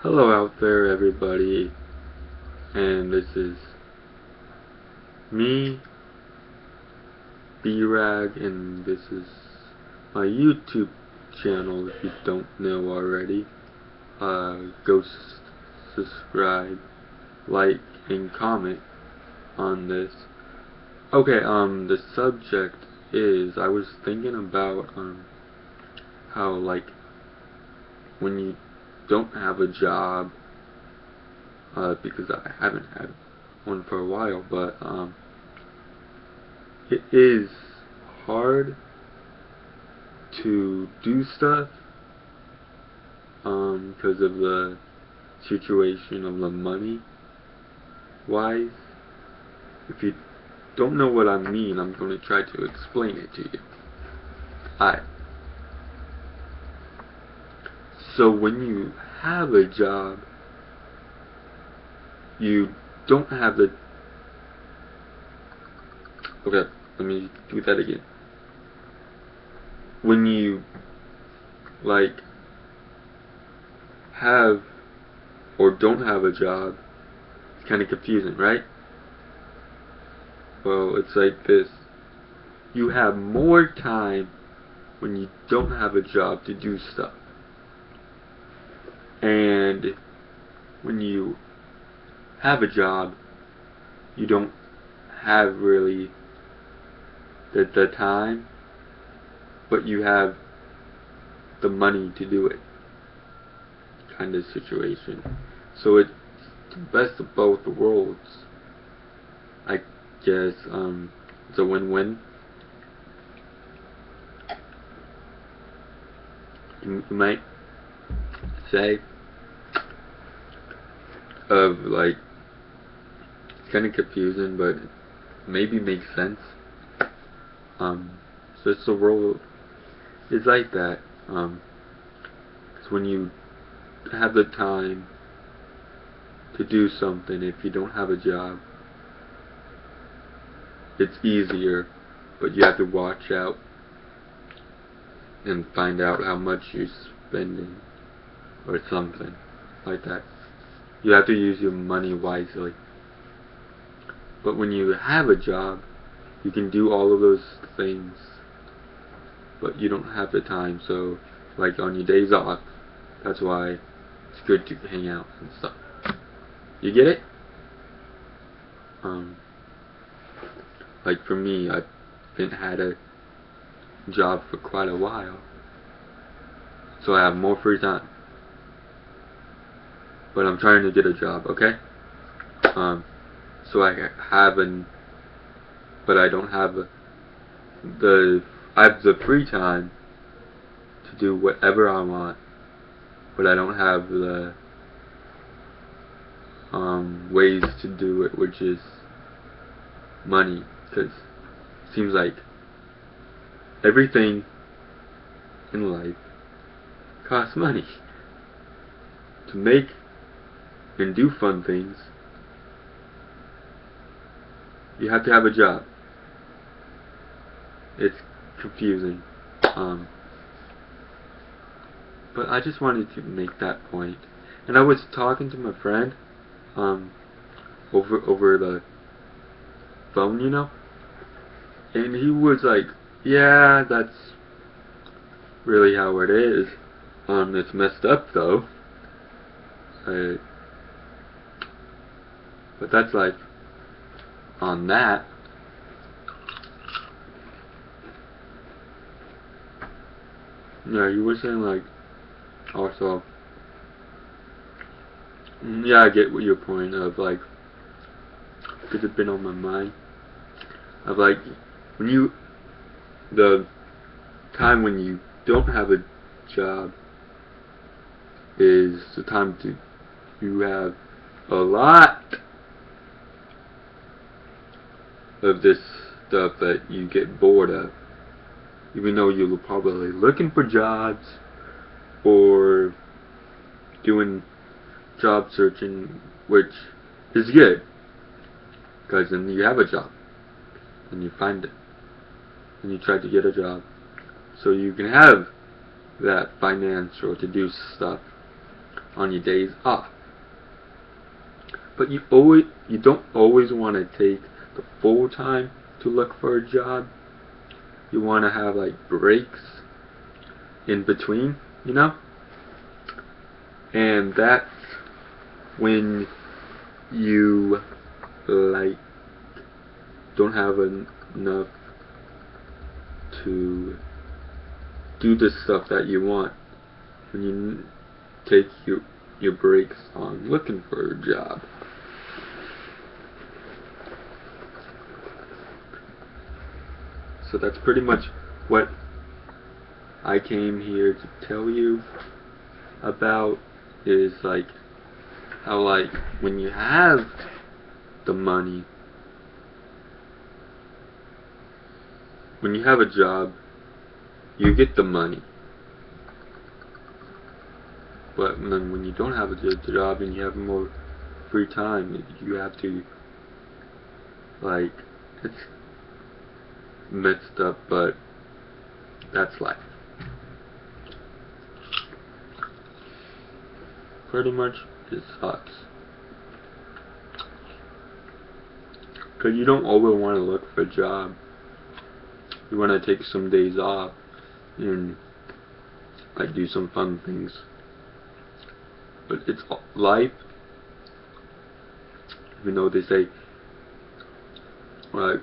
Hello out there, everybody, and this is me, B-ragg, and this is my YouTube channel. If you don't know already, go subscribe, like, and comment on this. Okay, the subject is, I was thinking about, how, like, when you don't have a job, because I haven't had one for a while, but it is hard to do stuff because of the situation of the money wise. If you don't know what I mean, I'm going to try to explain it to you. Alright. So when you have a job, you don't have the... Okay, let me do that again. When you, like, have or don't have a job, it's kind of confusing, right? Well, it's like this. You have more time when you don't have a job to do stuff. And when you have a job, you don't have really the time, but you have the money to do it, kind of situation. So it's the best of both worlds. I guess it's a win-win. You might say, of like, it's kind of confusing, but maybe makes sense. So it's the world is like that. 'Cause when you have the time to do something, if you don't have a job, it's easier, but you have to watch out and find out how much you're spending or something like that. You have to use your money wisely. But when you have a job, you can do all of those things, but you don't have the time. So, like on your days off, that's why it's good to hang out and stuff. You get it? Like for me, I've been had a job for quite a while, so I have more free time. But I'm trying to get a job, okay? So I have but I don't have I have the free time to do whatever I want, but I don't have the ways to do it, which is money, because it seems like everything in life costs money. To make and do fun things, you have to have a job. It's confusing, but I just wanted to make that point. And I was talking to my friend over the phone, you know, and he was like, yeah, that's really how it is. It's messed up though, but that's like on that. Yeah, you were saying like also. Yeah, I get what your point of like, because it's been on my mind of like when you the time when you don't have a job is the time to you have a lot of this stuff that you get bored of, even though you're probably looking for jobs or doing job searching, which is good, because then you have a job and you find it and you try to get a job so you can have that finance or to do stuff. on your days off. But you don't always want to take the full time to look for a job. You want to have like breaks in between, you know? And that's when you like don't have enough to do the stuff that you want. When you take your breaks on looking for a job. So that's pretty much what I came here to tell you about, is like how like when you have the money, when you have a job, you get the money. But then when you don't have a job and you have more free time, you have to, like, it's messed up, but that's life. Pretty much it sucks. Because you don't always want to look for a job. You want to take some days off and like do some fun things. But it's life. Even though they say like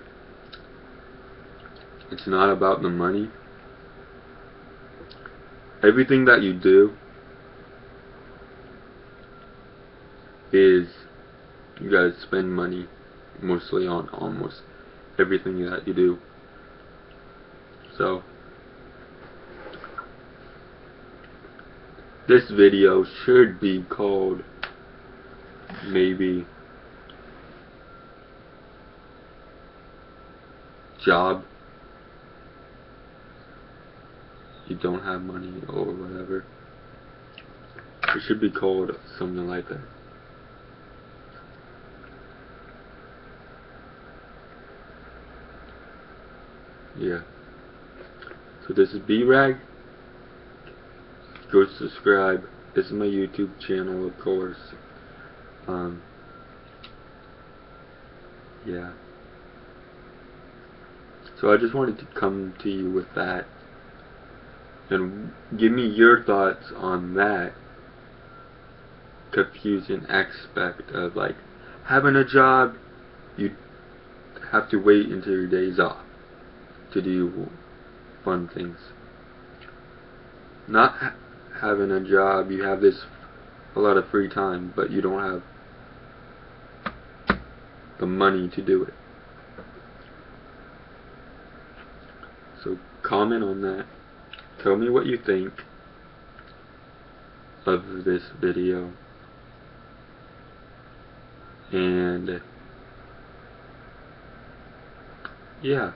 it's not about the money. Everything that you do is you guys spend money mostly on almost everything that you do. So this video should be called maybe job you don't have money or whatever. It should be called something like that. Yeah. So this is B-ragg. Go subscribe. This is my YouTube channel, of course. Yeah. So I just wanted to come to you with that and give me your thoughts on that confusing aspect of like having a job, you have to wait until your days off to do fun things. Not having a job, you have a lot of free time, but you don't have the money to do it. So comment on that. Tell me what you think of this video. And yeah,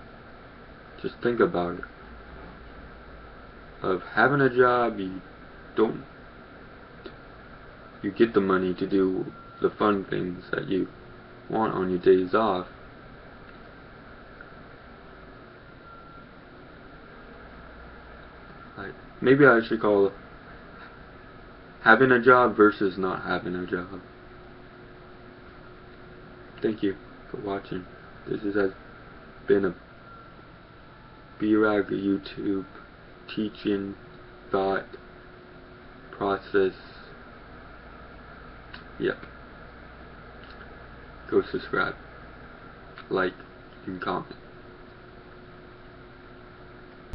just think about it. Of having a job, you get the money to do the fun things that you want on your days off. Like, maybe I should call having a job versus not having a job. Thank you for watching. This has been a B-ragg YouTube teaching thought process. Yep. Go subscribe, like, and comment.